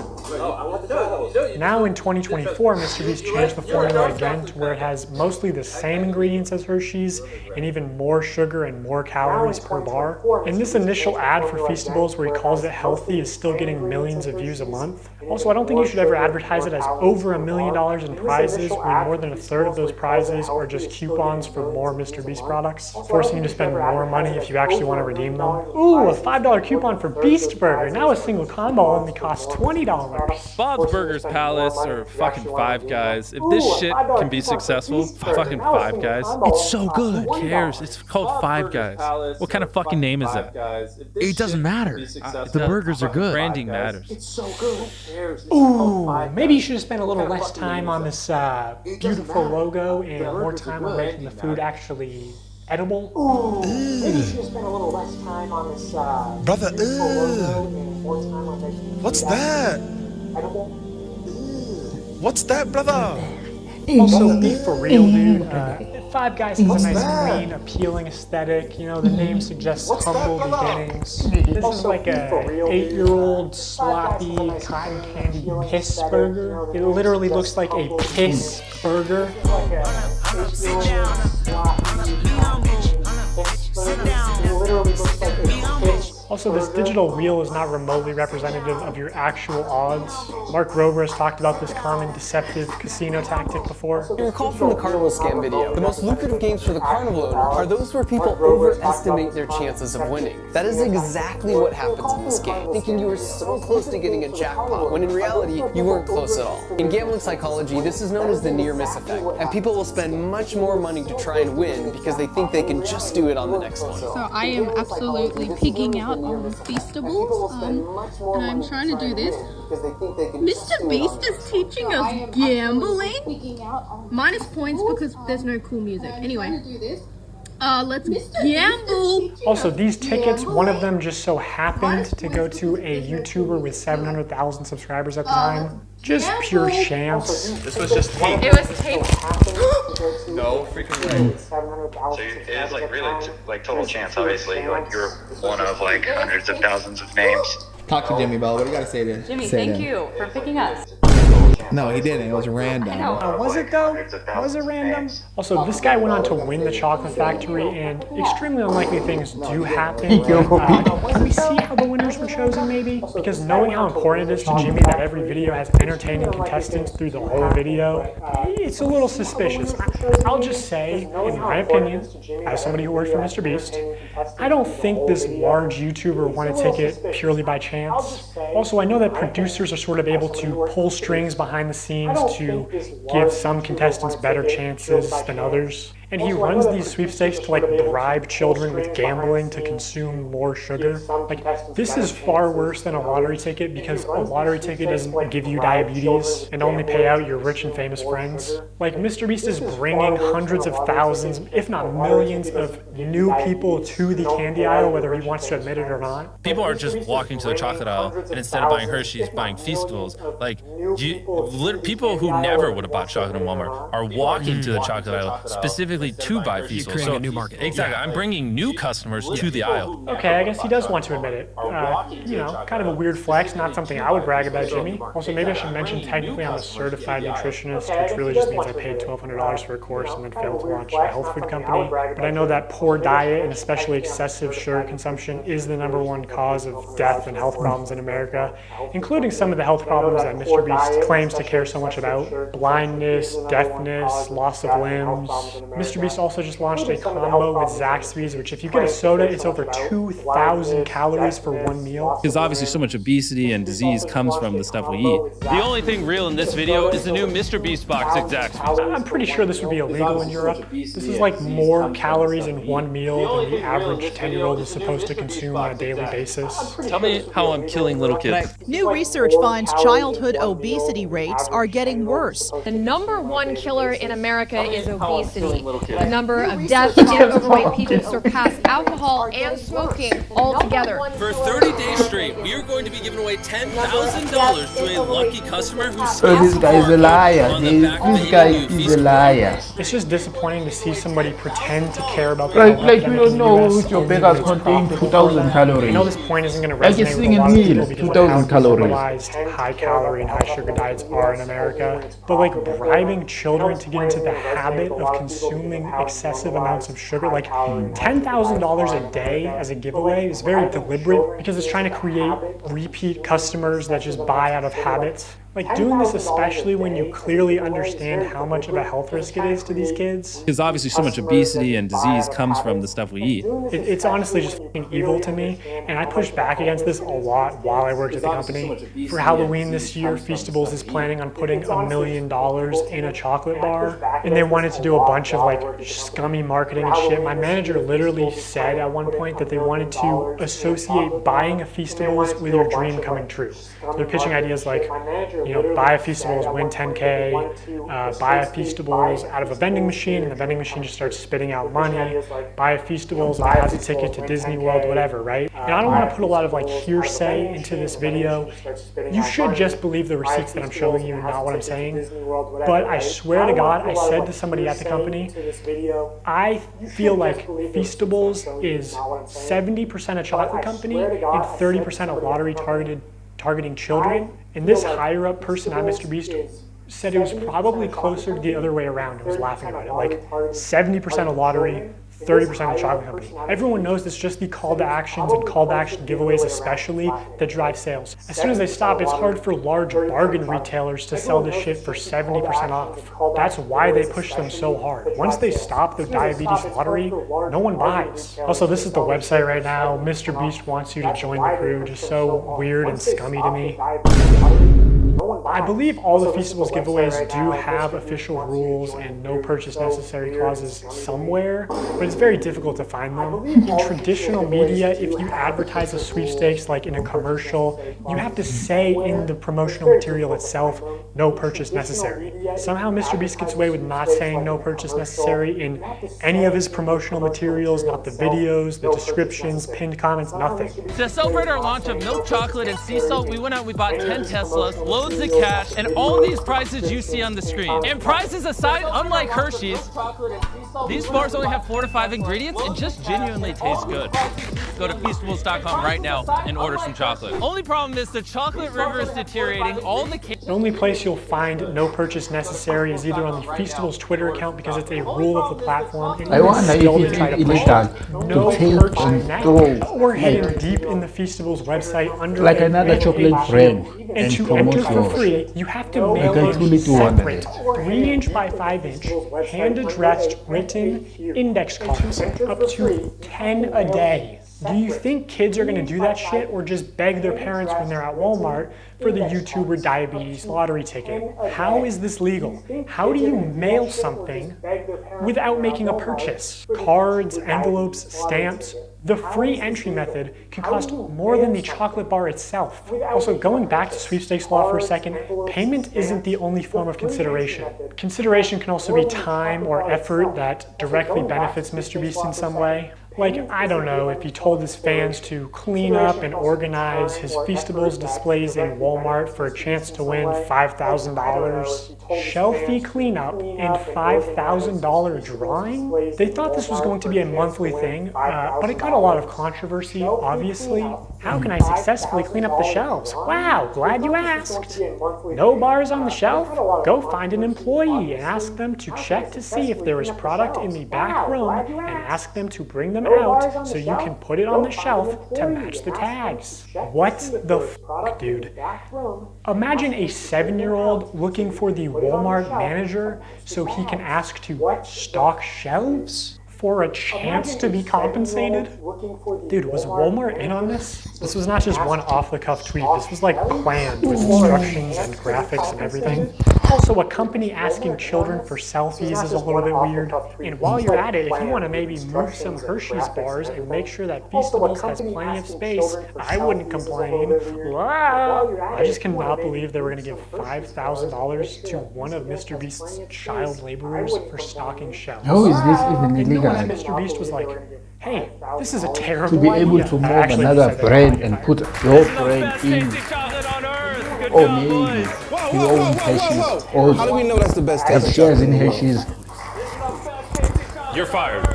Now in 2024, MrBeast changed the formula again to where it has mostly the same ingredients as Hershey's and even more sugar and more calories per bar. And this initial ad for Feastables where he calls it healthy is still getting millions of views a month. Also, I don't think you should ever advertise it as over $1 million in prizes when more than a third of those prizes are just coupons for more MrBeast products, forcing you to spend more money if you actually want to redeem them. Ooh, a $5 coupon for Beast Burger. Now a single combo only costs $20. Bob's Burgers Palace or fucking Five Guys. If this shit can be successful, fucking Five Guys. It's so good. Who cares? It's called Five Guys. What kind of fucking name is that? It doesn't matter. The burgers are good. Branding matters. It's so good. Ooh, maybe you should have spent a little less time on this beautiful logo and more time on making the food actually edible. Ooh, maybe you should have spent a little less time on this brother, beautiful logo and more time on making the what's food that? edible. What's that, brother? Also, be for real, dude. Five Guys has a nice, clean, appealing aesthetic. You know, the name suggests humble beginnings. This is like a 8-year-old sloppy cotton candy piss burger. It literally looks like a piss burger. Sit down. It literally looks like a piss Also, this digital wheel is not remotely representative of your actual odds. Mark Rober has talked about this common deceptive casino tactic before. You recall from the carnival scam video, the most lucrative games for the carnival owner are those where people overestimate their chances of winning. That is exactly what happens in this game, thinking you were so close to getting a jackpot, when in reality, you weren't close at all. In gambling psychology, this is known as the near-miss effect, and people will spend much more money to try and win because they think they can just do it on the next one. So I am absolutely pigging out on Feastables, and I'm trying to do this. Mr. Beast is teaching us gambling? Minus points because there's no cool music. Anyway. Let's gamble! Also, these tickets, one of them just so happened to go to a YouTuber with 700,000 subscribers at the time. Just pure chance. This was just taped. It was taped. No freaking way. So it is like really like total chance, obviously. Like you're one of like hundreds of thousands of names. Talk to Jimmy, Bell. What do you got to say to Jimmy, thank you for picking us. No, he didn't. It was random. Was it though? Was it random? Also, this guy went on to win the chocolate factory, and extremely unlikely things do happen. Can we see how the winners were chosen, maybe? Because knowing how important it is to Jimmy that every video has entertaining contestants through the whole video, it's a little suspicious. I'll just say, in my opinion, as somebody who works for MrBeast, I don't think this large YouTuber won a ticket purely by chance. Also, I know that producers are sort of able to pull strings behind the scenes to give some contestants better chances than others. And he runs these sweepstakes to like bribe children with gambling to consume more sugar. Like, this is far worse than a lottery ticket because a lottery ticket doesn't give you diabetes and only pay out your rich and famous friends. Like, MrBeast is bringing hundreds of thousands, if not millions, of new people to the candy aisle, whether he wants to admit it or not. People aren't just walking to the chocolate aisle and instead of buying Hershey's, buying Feastables. Like, people who never would have bought chocolate in Walmart are walking to the chocolate aisle specifically to buy Feastables. You're creating a new market. Exactly. I'm bringing new customers to the aisle. Okay, I guess he does want to admit it. You know, kind of a weird flex, not something I would brag about Jimmy. Also, maybe I should mention technically I'm a certified nutritionist, which really just means I paid $1,200 for a course and then failed to launch a health food company. But I know that poor diet and especially excessive sugar consumption is the #1 cause of death and health problems in America, including some of the health problems that MrBeast claims to care so much about. Blindness, deafness, loss of limbs. MrBeast also just launched a combo with Zaxby's, which if you get a soda, it's over 2,000 calories for one meal. Because obviously so much obesity and disease comes from the stuff we eat. The only thing real in this video is the new MrBeast box at Zaxby's. I'm pretty sure this would be illegal in Europe. This is like more calories in one meal than the average 10-year-old is supposed to consume on a daily basis. Tell me how I'm killing little kids. New research finds childhood obesity rates are getting worse. The #1 killer in America is obesity. The number of deaths in overweight people surpass alcohol and smoking altogether. For 30 days straight, we are going to be giving away $10,000 to a lucky customer who Oh, this guy is a liar. This guy is a liar. It's just disappointing to see somebody pretend to care about the Like you don't know which your burgers contain 2,000 calories. I know this point isn't going to Like a resonate with a singing lot of people meal, because of 2,000 how calories. civilized high-calorie and high-sugar diets are in America. But like bribing children to get into the habit of consuming excessive amounts of sugar, like $10,000 a day as a giveaway is very deliberate because it's trying to create repeat customers that just buy out of habit. Like doing this especially when you clearly understand how much of a health risk it is to these kids. Because obviously so much obesity and disease comes from the stuff we eat. It's honestly just f***ing evil to me, and I pushed back against this a lot while I worked at the company. For Halloween this year, Feastables is planning on putting $1 million in a chocolate bar, and they wanted to do a bunch of like scummy marketing and shit. My manager literally said at one point that they wanted to associate buying a Feastables with your dream coming true. So they're pitching ideas like, you know, buy a Feastables, win 10K, buy a Feastables out of a vending machine, and the vending machine just starts spitting out money, buy a Feastables and has a ticket to Disney World, whatever, right? And I don't want to put a lot of like hearsay into this video. You should just believe the receipts that I'm showing you and not what I'm saying. But I swear to God, I said to somebody at the company, I feel like Feastables is 70% a chocolate company and 30% a lottery targeting children. And this higher up person at MrBeast said it was probably closer to the other way around and was laughing about it. Like 70% a lottery, 30% of the chocolate company. Everyone knows it's just the call to actions and call to action giveaways especially that drive sales. As soon as they stop, it's hard for large bargain retailers to sell this shit for 70% off. That's why they push them so hard. Once they stop their diabetes lottery, no one buys. Also, this is the website right now. MrBeast wants you to join the crew. Just so weird and scummy to me. I believe all the Feastables giveaways do have official rules and no purchase necessary clauses somewhere, but it's very difficult to find them. In traditional media, if you advertise a sweepstakes like in a commercial, you have to say in the promotional material itself, no purchase necessary. Somehow MrBeast gets away with not saying no purchase necessary in any of his promotional materials, not the videos, the descriptions, pinned comments, nothing. To celebrate our launch of milk chocolate and sea salt, we went out and we bought 10 Teslas, loads of cash, and all these prizes you see on the screen. And prizes aside, unlike Hershey's, these bars only have 4 to 5 ingredients and just genuinely taste good. Go to Feastables.com right now and order some chocolate. Only problem is the chocolate river is deteriorating. The only place you'll find no purchase necessary is either on the Feastables Twitter account because it's a rule of the platform. I wonder if it's illegal to take and throw or hidden deep in the Feastables website under like another chocolate brand and to enter for free, you have to mail a separate 3" by 5" hand-addressed written index cards up to 10 a day. Do you think kids are going to do that shit or just beg their parents when they're at Walmart for the YouTuber diabetes lottery ticket? How is this legal? How do you mail something without making a purchase? Cards, envelopes, stamps. The free entry method can cost more than the chocolate bar itself. Also, going back to sweepstakes law for a second, payment isn't the only form of consideration. Consideration can also be time or effort that directly benefits MrBeast in some way. Like, I don't know, if he told his fans to clean up and organize his Feastables displays in Walmart for a chance to win $5,000. Shelfie cleanup and $5,000 drawing? They thought this was going to be a monthly thing, but it got a lot of controversy, obviously. How can I successfully clean up the shelves? Wow, glad you asked. No bars on the shelf? Go find an employee and ask them to check to see if there is product in the back room and ask them to bring them out so you can put it on the shelf to match the tags. What the fuck, dude? Imagine a 7-year-old looking for the Walmart manager so he can ask to stock shelves for a chance to be compensated? Dude, was Walmart in on this? This was not just one off-the-cuff tweet. This was like planned with instructions and graphics and everything. Also, a company asking children for selfies is a little bit weird. And while you're at it, if you want to maybe move some Hershey's bars and make sure that Feastables has plenty of space, I wouldn't complain. Wow. I just cannot believe they were going to give $5,000 to one of MrBeast's child laborers for stocking shelves. How is this even illegal? And MrBeast was like, hey, this is a terrible to be able to move another brand and put your brand in. Or maybe you own Hershey's. Or how do we know that's the best have shares in Hershey's. You're fired.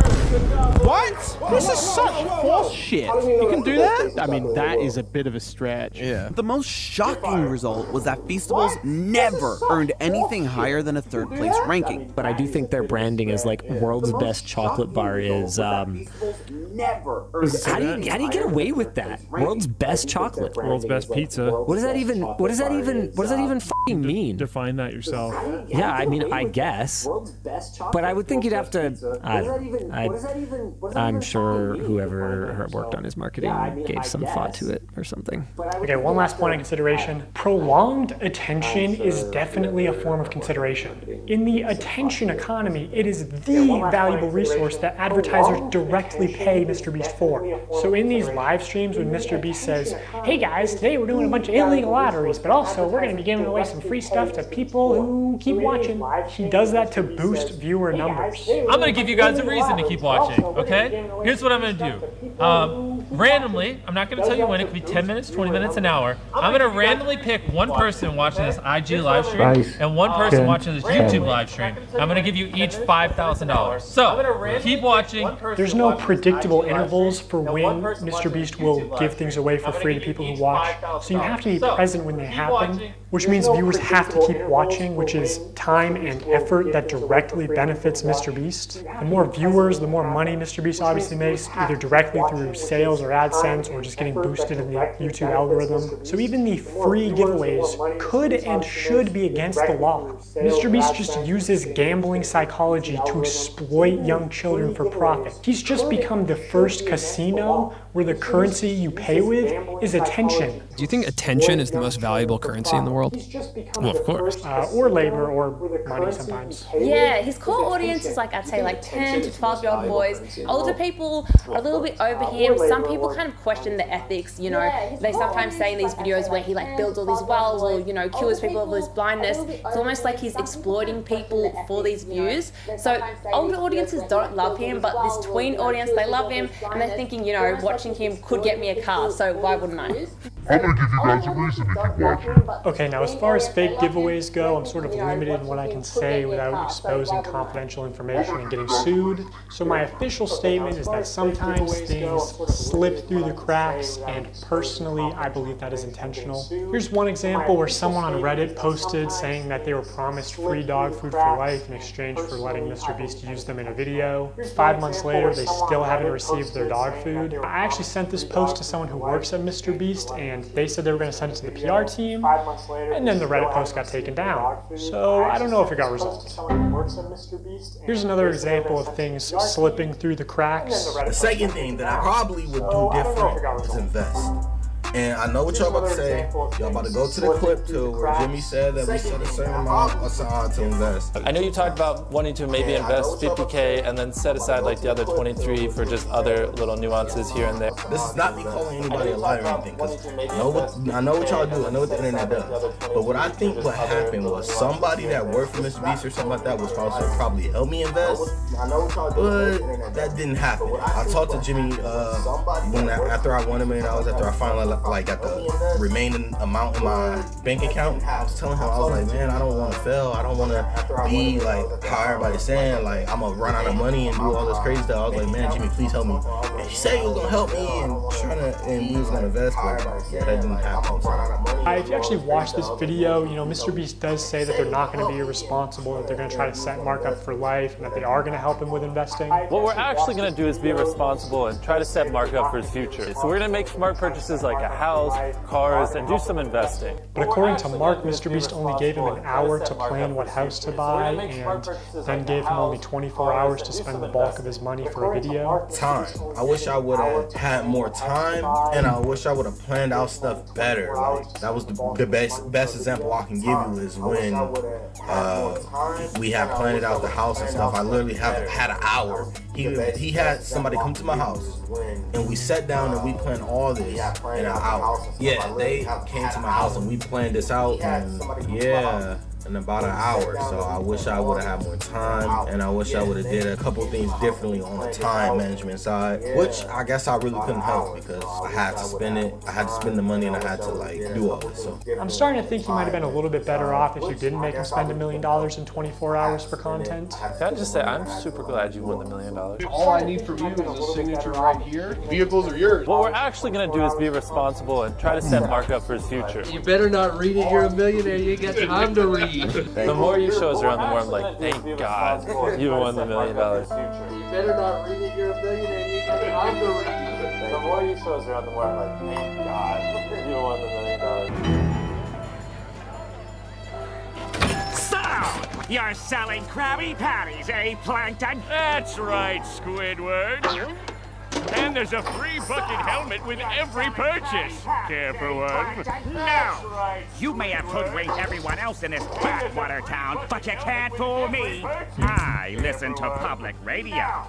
What? This is such false shit. You can do that? I mean, that is a bit of a stretch. Yeah. The most shocking result was that Feastables never earned anything higher than a 3rd place ranking. But I do think their branding as like world's best chocolate bar is how do you get away with that? World's best chocolate. World's best pizza. What does that even fucking mean? Define that yourself. Yeah, I mean, I guess. But I would think you'd have to I'm sure whoever worked on his marketing gave some thought to it or something. Okay, one last point of consideration. Prolonged attention is definitely a form of consideration. In the attention economy, it is the valuable resource that advertisers directly pay MrBeast for. So in these live streams when MrBeast says, hey guys, today we're doing a bunch of illegal lotteries, but also we're going to be giving away some free stuff to people who keep watching, he does that to boost viewer numbers. I'm going to give you guys a reason to keep watching, okay? Here's what I'm going to do. randomly, I'm not going to tell you when, it could be 10 minutes, 20 minutes, an hour. I'm going to randomly pick one person watching this IG live stream and one person watching this YouTube live stream. I'm going to give you each $5,000. So, keep watching. There's no predictable intervals for when MrBeast will give things away for free to people who watch, so you have to be present when they happen, which means viewers have to keep watching, which is time and effort that directly benefits MrBeast. The more viewers, the more money MrBeast obviously makes, either directly through sales or AdSense or just getting boosted in the YouTube algorithm. So even the free giveaways could and should be against the law. MrBeast just uses gambling psychology to exploit young children for profit. He's just become the first casino where the currency you pay with is attention. Do you think attention is the most valuable currency in the world? Well, of course. Or labor, or money sometimes. Yeah, his core audience is like, I'd say like 10 to 12-year-old boys. Older people are a little bit over him. Some people kind of question the ethics, you know. They sometimes say in these videos where he like builds all these wells or, you know, cures people of this blindness. It's almost like he's exploiting people for these views. So older audiences don't love him, but this tween audience, they love him, and they're thinking, you know, watching him could get me a car, so why wouldn't I? I'm gonna give you guys a reason to keep watching. Okay, now as far as fake giveaways go, I'm sort of limited in what I can say without exposing confidential information and getting sued. So my official statement is that sometimes things slip through the cracks, and personally, I believe that is intentional. Here's one example where someone on Reddit posted saying that they were promised free dog food for life in exchange for letting MrBeast use them in a video. 5 months later, they still haven't received their dog food. I actually sent this post to someone who works at MrBeast, and they said they were going to send it to the PR team, and then the Reddit post got taken down. So I don't know if it got resolved. Here's another example of things slipping through the cracks. The second thing that I probably would do different is invest. And I know what y'all about to say. Y'all about to go to the clip too, where Jimmy said that we set a certain amount aside to invest. I know you talked about wanting to maybe invest 50K and then set aside like the other 23 for just other little nuances here and there. This is not me calling anybody a liar or anything, because I know what y'all do, I know what the internet does. But what I think what happened was somebody that worked for MrBeast or something like that was probably help me invest, but that didn't happen. I talked to Jimmy after I won $1 million, after I finally like got the remaining amount in my bank account. I was telling him, I was like, man, I don't want to fail. I don't want to be like how everybody's saying, like I'm gonna run out of money and do all this crazy stuff. I was like, man, Jimmy, please help me. And he said he was gonna help me and we was gonna invest, but that didn't happen. If you actually watch this video, you know, MrBeast does say that they're not going to be irresponsible, that they're going to try to set Mark up for life, and that they are going to help him with investing. What we're actually going to do is be responsible and try to set Mark up for his future. So we're going to make smart purchases like a house, cars, and do some investing. But according to Mark, MrBeast only gave him an hour to plan what house to buy, and then gave him only 24 hours to spend the bulk of his money for a video. Time. I wish I would have had more time, and I wish I would have planned out stuff better. Like, that was the best example I can give you is when we had planned out the house and stuff. I literally had an hour. He had somebody come to my house, and we sat down and we planned all this in an hour. Yeah, they came to my house and we planned this out, and yeah, in about an hour. So I wish I would have had more time, and I wish I would have did a couple things differently on the time management side, which I guess I really couldn't help because I had to spend it. I had to spend the money, and I had to like do all this. So I'm starting to think he might have been a little bit better off if you didn't make him spend $1 million in 24 hours for content. Can I just say, I'm super glad you won the $1 million. All I need from you is a signature right here. Vehicles are yours. What we're actually going to do is be responsible and try to set Mark up for his future. You better not read it. You're a millionaire. You ain't got time to read. The more you show us around, the more I'm like, thank God you won the $1 million. You better not read it. You're a millionaire. You ain't got time to read. The more you show us around, the more I'm like, thank God you won the $1 million. So, you're selling Krabby Patties, eh, Plankton? That's right, Squidward. And there's a free bucket helmet with every purchase. Care for one? No! You may have hoodwinked everyone else in this backwater town, but you can't fool me. I listen to public radio.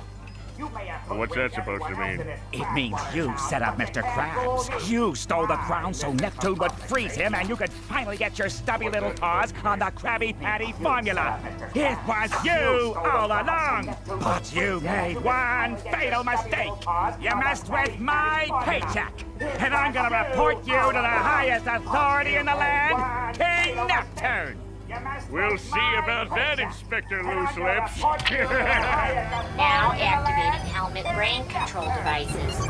What's that supposed to mean? It means you set up Mr. Krabs. You stole the crown so Neptune would freeze him and you could finally get your stubby little paws on the Krabby Patty formula. It was you all along. But you made one fatal mistake. You messed with my paycheck. And I'm gonna report you to the highest authority in the land, King Neptune. We'll see about that, Inspector Loose Lips. Now activating helmet brain control devices.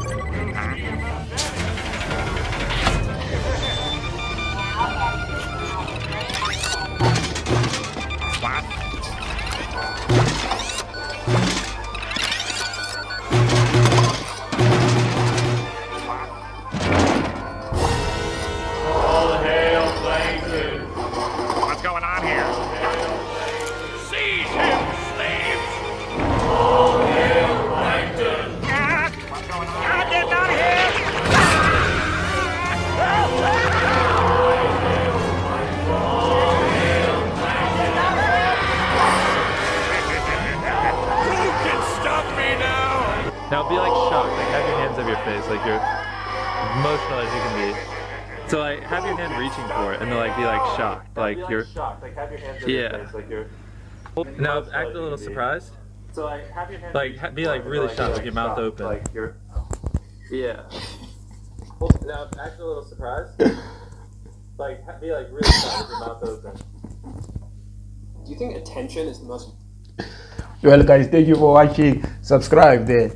All hail Plankton. What's going on here? Seize him, slaves! All hail Plankton. What's going on? I did not hear! Who can stop me now? Now be like shocked, like have your hands over your face, like you're emotional as you can be. So like have your hand reaching for it and then like be like shocked, like you're yeah. Now act a little surprised. So like have your hand like be like really shocked, like your mouth open. Like you're yeah. Now act a little surprised. Like be like really shocked with your mouth open. Do you think attention is the most... Well guys, thank you for watching. Subscribe there.